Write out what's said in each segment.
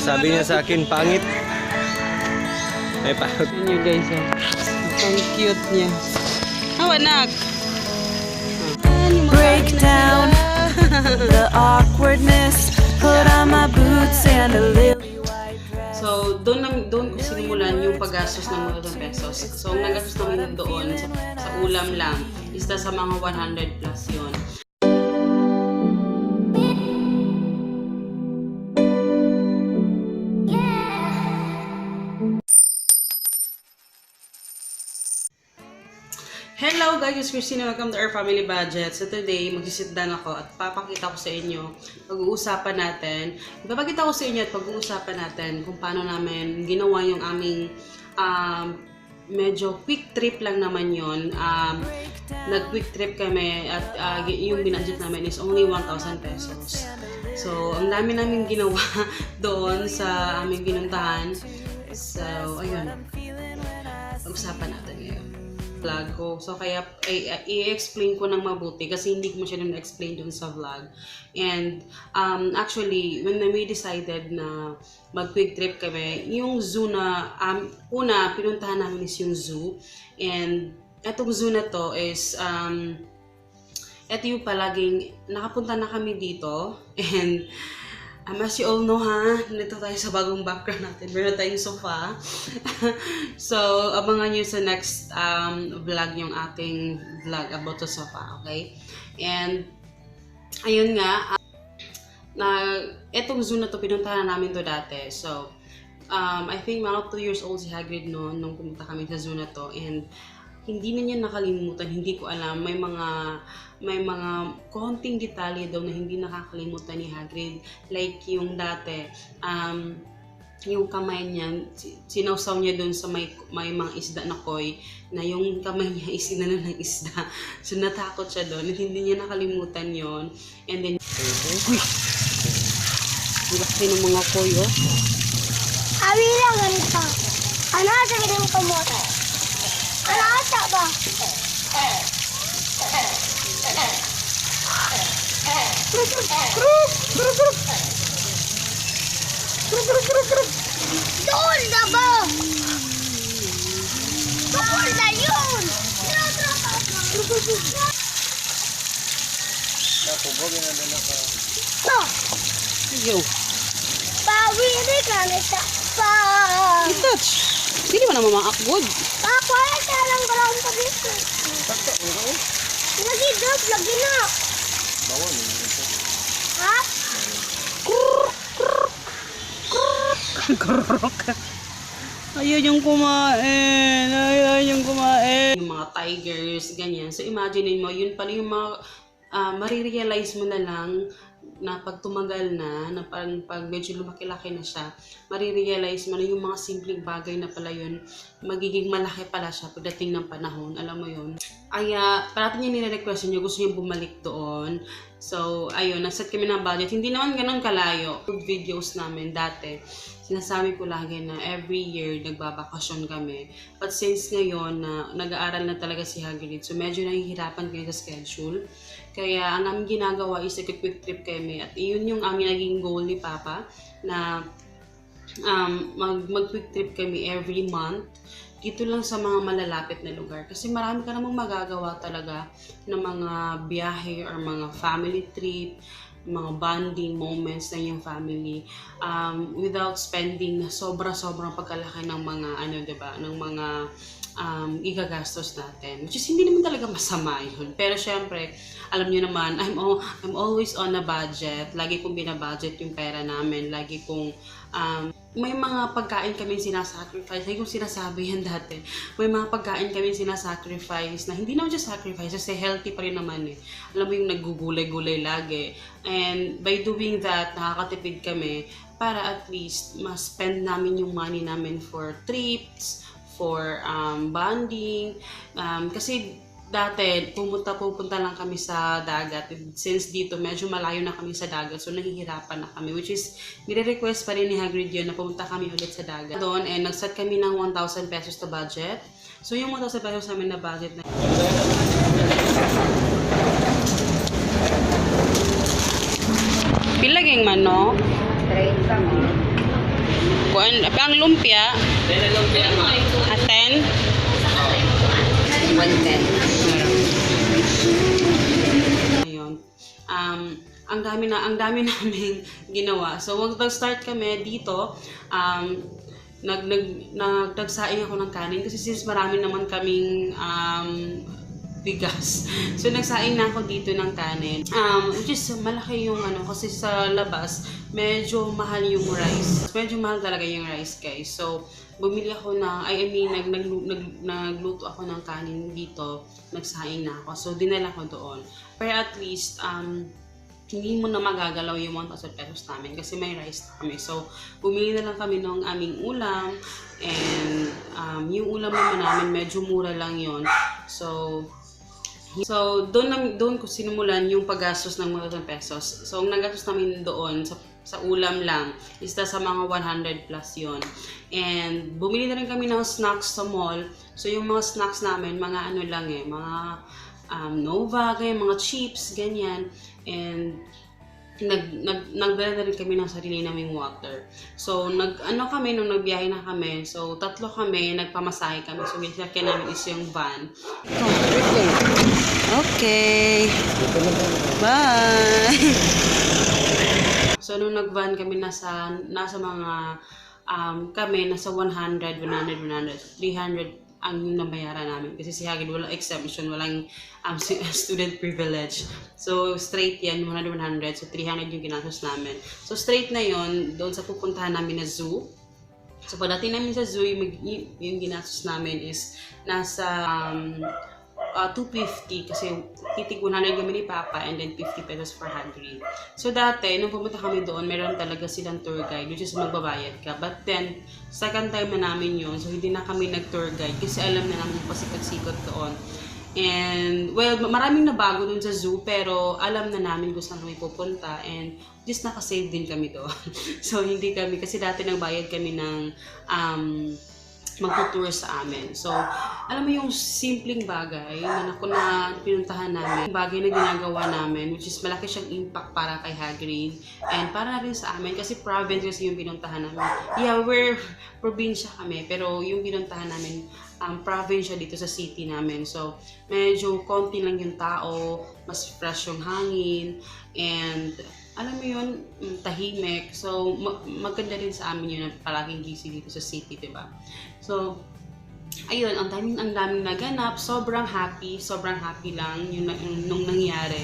Sabi niya sa akin, pangit. May pangit. Yan nyo guys, oh. Ang cute niya. Anak! Break down the awkwardness. Put on my boots and a lily white dress. So, doon ko sinimulan yung paggastos ng mga pesos. So, ang nagastos namin doon sa ulam lang is sa mga 100 plus yun. Hello guys, it's Christina. Welcome to our family budget. So today, mag-sit down ako at papakita ko sa inyo, pag-uusapan natin, ipapakita ko sa inyo at pag-uusapan natin kung paano namin ginawa yung aming medyo quick trip lang naman yun. Nag-quick trip kami at yung binudget namin is only 1,000 pesos. So, ang dami namin ginawa doon sa aming pinuntahan. So, ayun. Pag-usapan natin ngayon. Vlog ko. So, kaya i-explain ko ng mabuti kasi hindi ko masyadong na-explain dun sa vlog. And, actually, when we decided na mag-quick trip kami, yung zoo na, una, pinuntahan namin is yung zoo. And, etong zoo na to is, eto yung palaging, nakapunta na kami dito. And, as you all know ha, nandito tayo sa bagong background natin. Meron tayong sofa. So, abangan nyo sa next vlog yung ating vlog about the sofa, okay? And, ayun nga, etong zoo na to, pinuntahan namin to dati. So, I think mga 2 years old si Hagrid noon nung pumunta kami sa zoo na to. And, hindi na niya nakalimutan, hindi ko alam, may mga konting detalye daw na hindi nakakalimutan ni Hagrid. Like yung dati, yung kamay niya, sinawsaw niya doon sa may mga isda na koi, na yung kamay niya is inanon ng isda. So natakot siya doon, at hindi niya nakalimutan yon. And then, uy! Laki ng mga koi, oh. Abi lang ganito. Ano sa ganito kamote? Ano ata ba? Doon na ba? Doon na yun! No! Yo! Pawiri ka na siya. I-touch! Hindi mo naman maakbod. Pakwala siya lang gawin pa dito. Lagi drop, lagi na. Ha? Ayaw yung kumain. Ayaw yung kumain. Yung mga tigers, ganyan. So, imagine mo, yun pala yung mga marirealize mo na lang na pag tumagal na pag medyo lumaki-laki na siya, marirealize mo na yung mga simpleng bagay na pala yun, magiging malaki pala siya pagdating ng panahon. Alam mo yun? Kaya, parati niya nire-request niyo, gusto niya bumalik doon. So, ayun, nag-set kami ng budget. Hindi naman ganun kalayo. Videos namin dati, sinasabi ko lagi na every year nagbabakasyon kami. But since ngayon na nag-aaral na talaga si Hagrid, so medyo nahihirapan kami sa schedule. Kaya ang aming ginagawa is quick trip kami. At iyon yung aming naging goal ni Papa na mag-quick trip kami every month. Dito lang sa mga malalapit na lugar. Kasi marami ka namang magagawa talaga ng mga biyahe or mga family trip, mga bonding moments ng yung family without spending sobrang pagkalaki ng mga diba, ng mga igagastos natin, which is hindi naman talaga masama yun. Pero syempre, alam niyo naman, I'm always on a budget. Lagi kong binabudget yung pera namin. Lagi kong may mga pagkain kami sinasacrifice. Lagi kong sinasabi yan dati. May mga pagkain kami sinasacrifice na hindi naman just sacrifice kasi healthy pa rin naman eh. Alam mo yung naggugulay-gulay lagi. And by doing that, nakakatipid kami para at least ma-spend namin yung money namin for trips, for bonding. Kasi dati, pupunta lang kami sa dagat. Since dito, medyo malayo na kami sa dagat. So, nahihirapan na kami. Which is, nire-request pa rin ni Hagrid yun na pumunta kami ulit sa dagat. Doon, and nag-set kami ng 1,000 pesos na budget. So, yung 1,000 pesos namin na budget na pilaging man, no? Kuan, ang lumpia, at 10. 110. Ayun. Ang dami namin ginawa. So, wag start kami dito. Nagsaing ako ng kanin kasi since marami naman kaming bigas. So, nagsaing na ako dito ng kanin. Which is malaki yung kasi sa labas, medyo mahal yung rice. Medyo mahal talaga yung rice, guys. So, bumili ako nagluto ako ng kanin dito. Nagsaing na ako. So, dinala ko doon. Pero at least, hindi mo na magagalaw yung 1,000 pesos namin kasi may rice na kami. So, bumili na lang kami ng aming ulam. And, yung ulam naman namin, medyo mura lang yon. So, doon ko sinimulan yung paggastos ng 1,000 pesos. So, ang nagastos namin doon sa ulam lang is sa mga 100 plus yon. And, bumili na rin kami ng snacks sa mall. So, yung mga snacks namin, mga mga Nova, ganyan, mga chips, ganyan. And, nagdala na rin kami ng sarili naming water. So, nung nagbiyahe na kami, so, 3 kami, nagpamasahe kami. So, ginasakyan namin is yung van. Okay. Bye! So, nung nag-van kami, nasa mga, nasa 100, 300 ang nabayaran namin. Kasi si Hagrid walang exemption, walang student privilege. So, straight yan, 100. So, 300 yung ginastos namin. So, straight na yon doon sa pupuntahan namin na zoo. So, pagdating namin sa zoo, yung ginastos namin is nasa 250 kasi titig 100 kami ni Papa and then 50 pesos for Hagrid. So dati, nung pumunta kami doon, meron talaga silang tour guide which is magbabayad ka. But then, second time na namin yun, so hindi na kami nag-tour guide kasi alam na namin pasikat-sikot doon. And, well, maraming nabago doon sa zoo pero alam na namin kung saan kami pupunta and just nakasave din kami doon. So hindi kami, kasi dati nagbayad kami ng magtutour sa amin. So, alam mo yung simpleng bagay na pinuntahan namin, bagay na ginagawa namin, which is malaki siyang impact para kay Hagrid and para na rin sa amin kasi province kasi yung pinuntahan namin. Yeah, we're probinsya kami, pero yung pinuntahan namin, province siya dito sa city namin. So, medyo konti lang yung tao, mas fresh yung hangin, and alam mo yun, tahimik. So, maganda rin sa amin yun na palaging busy dito sa city, diba? So, ayun, ang daming naganap. Sobrang happy lang yung nung nangyari.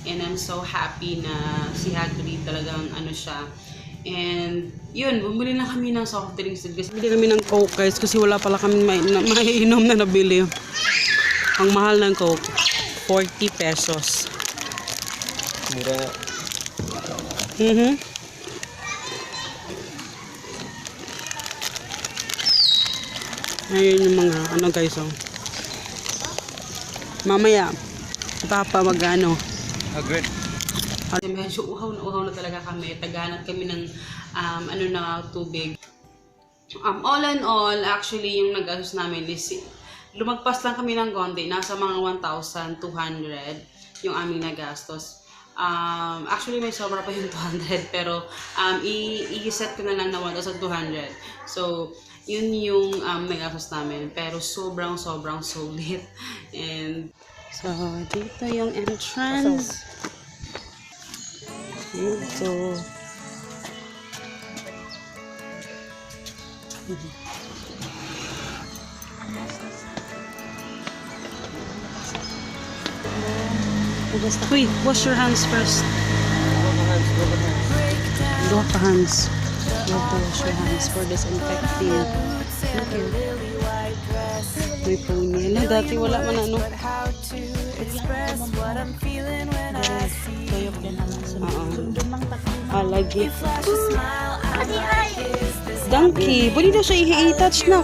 And I'm so happy na si Hagrid talagang siya. And, yun, bumili na kami ng soft drinks. Bumili kami ng Coke, guys, kasi wala pala kami maiinom na nabili. Ang mahal ng Coke, 40 pesos. Mura. Ayun yung mga guys, oh. Mamaya Papa Hagrid. medyo uhaw na talaga kami. Tagahanap kami ng na tubig. All in all, actually yung nag-asos namin is lumagpas lang kami ng konti, nasa mga 1,200 yung aming nagastos. Actually may sobra pa yung 200 pero i-set ko na lang na 1,200. So, yun yung nagastos namin pero sobrang sulit. And so, dito yung entrance. Dito. Wait, wash your hands first. Go pa hands. You have to wash your hands for disinfecting. Okay. May ponyela. Dati wala man lagi. Donkey. Pwede daw siya i-touch na.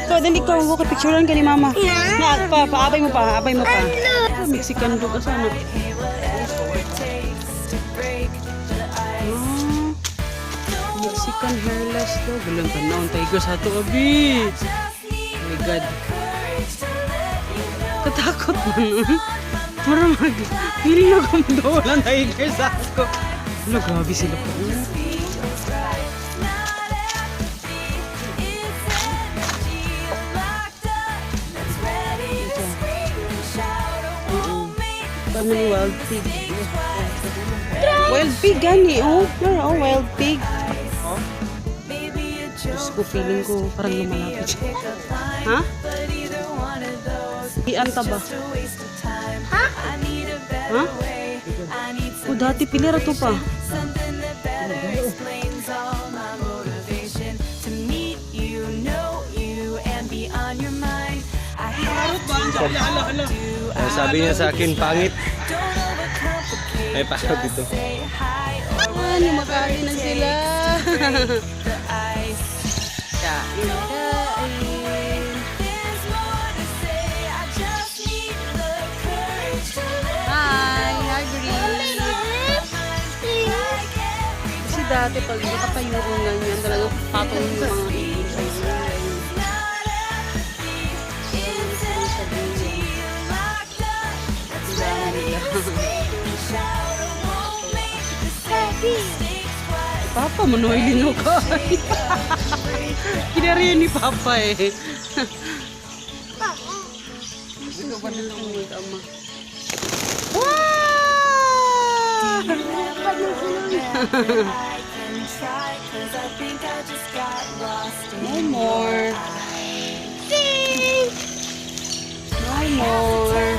So, dali ka. Huwag ka picturean ka ni Mama. Na, paabay mo pa. Mexican dog ka sana. Mexican hairless dog. Galang ka na. Ang tiger sa ito, abi. Oh my God. Katakot mo nun. Maramag. Hindi na ako madawalan tiger sa ako. Ano, grabe sila pa. Ano ni wild pig? Wild pig gani, oh. Wild pig. Diyos ko, feeling ko parang lumalapit siya. Ha? Ianta ba? Ha? Ha? O, dati pilira to pa. Sabi niya sa akin, pangit. May parot dito. Ano, makain na sila. Kain, kain. Hi, Green. Kasi dati pag nakapayungan yan, talagang patong yung mga ibig sa inyo. Papa, manoy lingaw ka. Kinariyan ni Papa eh. Sino ba nang ama? No more. No more.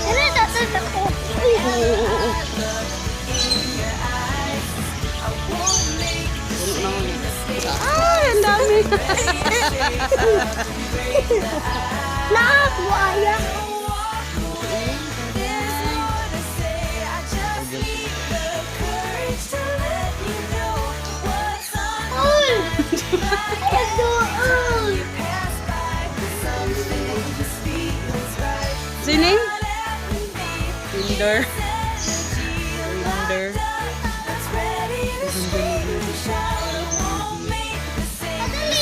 Ano tatas ako? Ay, ang dami. Nakakuha. Uy! Ito, uy! What's your name? Winder. Winder.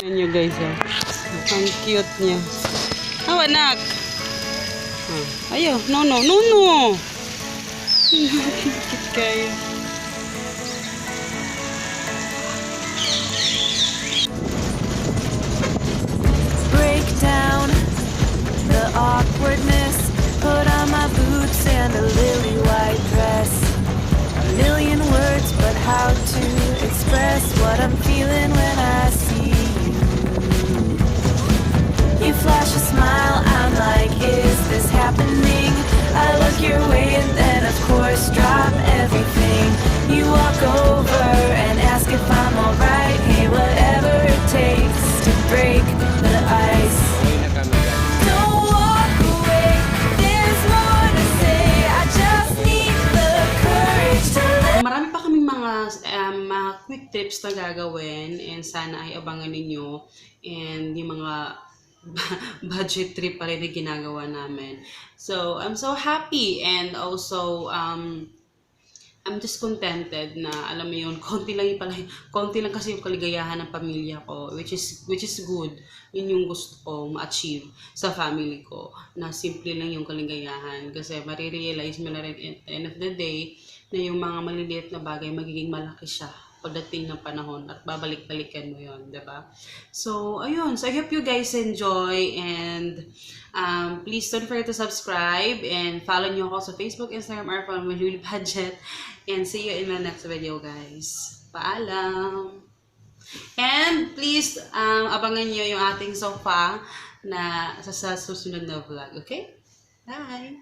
Ayan nyo guys, oh. Ang cute niya. Oh, anak. Ayo, no. Cute kayo. Break down the awkwardness. Put on my boots and a lily white dress. A million words, but how to express what I'm feeling when I see you? You flash a smile, I'm like, is this happening? I look your way and then of course drop everything. You walk over and ask if I'm alright. Hey, whatever it takes to break the ice. Ayun na kami guys. Don't walk away, there's more to say. I just need the courage to let Marami pa kaming mga quick trips na gagawin and sana ay abangan ninyo and yung mga budget trip pa rin na ginagawa namin. So, I'm so happy and also I'm just contented na alam mo yun, konti lang kasi yung kaligayahan ng pamilya ko, which is good. Yun yung gusto ko ma-achieve sa family ko, na simple lang yung kaligayahan kasi marirealize mo na rin at the end of the day na yung mga maliliit na bagay magiging malaki siya pagdating ng panahon at babalik-balikan mo yun, diba? So, ayun. So, I hope you guys enjoy and please don't forget to subscribe and follow nyo ako sa Facebook, Instagram, or from Julie Budget. And see you in my next video, guys. Paalam! And please, abangan nyo yung ating sofa na sa susunod na vlog, okay? Bye!